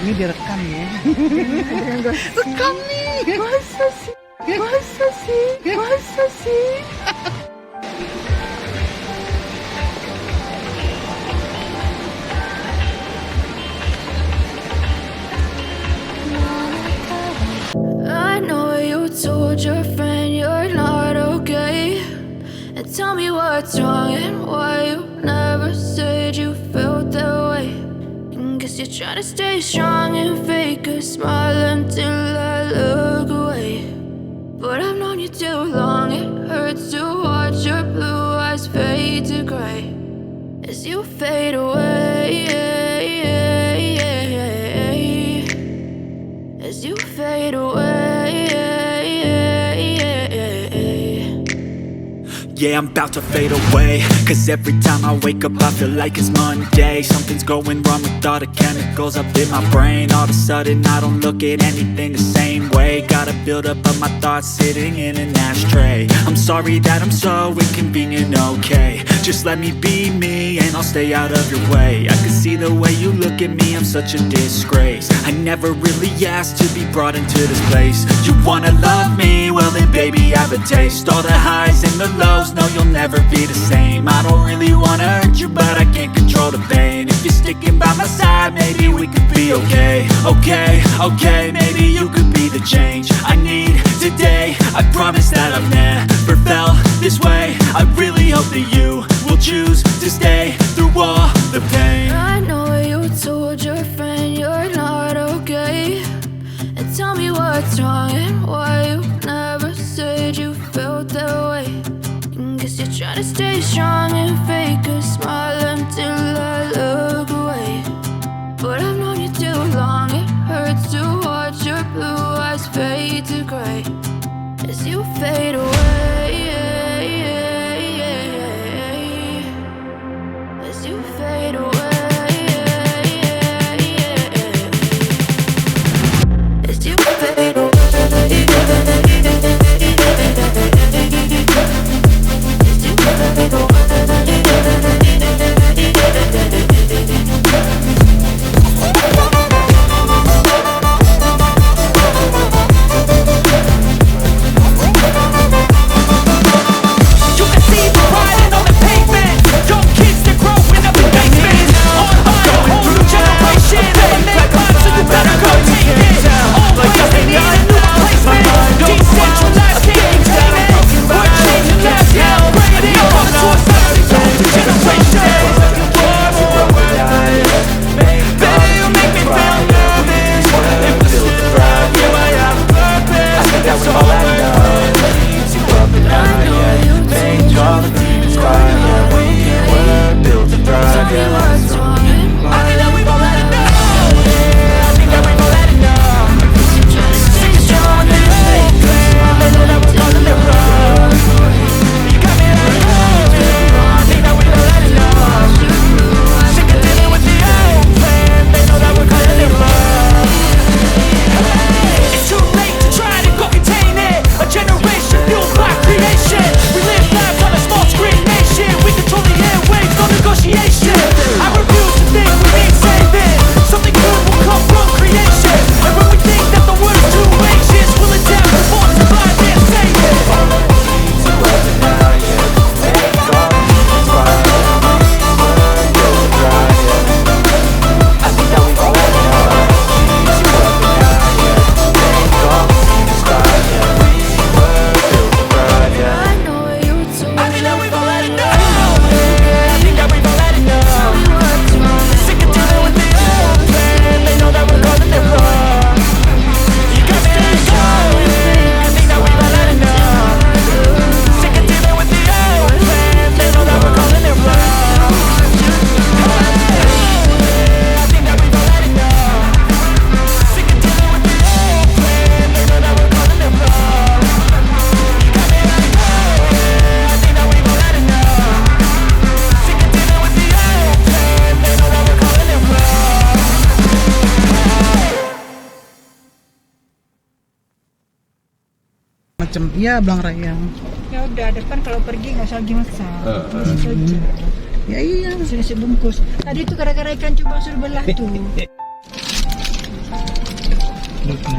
Ini direkam ya. Rekam nih. Masa sih? Masa sih? Masa sih? I know you told your friend you're not okay, and tell me what's wrong and why you never said you felt that way. And guess you're trying to stay strong and fake a smile until I look away. But I've known you too long, it hurts to watch your blue eyes fade to gray as you fade away. As you fade away. Yeah, I'm about to fade away, cause every time I wake up I feel like it's Monday. Something's going wrong with all the chemicals up in my brain. All of a sudden I don't look at anything the same way. Gotta build up of my thoughts sitting in an ashtray. I'm sorry that I'm so inconvenient, okay. Just let me be me and I'll stay out of your way. I can see the way you look at me, I'm such a disgrace. I never really asked to be brought into this place. You wanna love me? Well then baby I have a taste. All the highs and the lows, no you'll never be the same. I don't really wanna hurt you but I can't control the pain. If you're sticking by my side maybe we could be okay. Okay, maybe you could be the change I need today. I promise that I've never felt this way. I really hope that you will choose to stay through all the pain. I know you told your friend you're not okay, and tell me what's wrong and why you never said you felt that way. And guess you're trying to stay strong and fake a smile until I look away. But I've known you too long, it hurts to watch your blue eyes fade to gray as you fade away. As you fade away. As you fade away. As you fade away. Macam iya belang rayang. Ya udah, depan kalau pergi nggak usah lagi masak. Saja. Ya iya. Sudah sebungkus. Tadi itu gara-gara ikan cupang sudah belah tuh. Dito.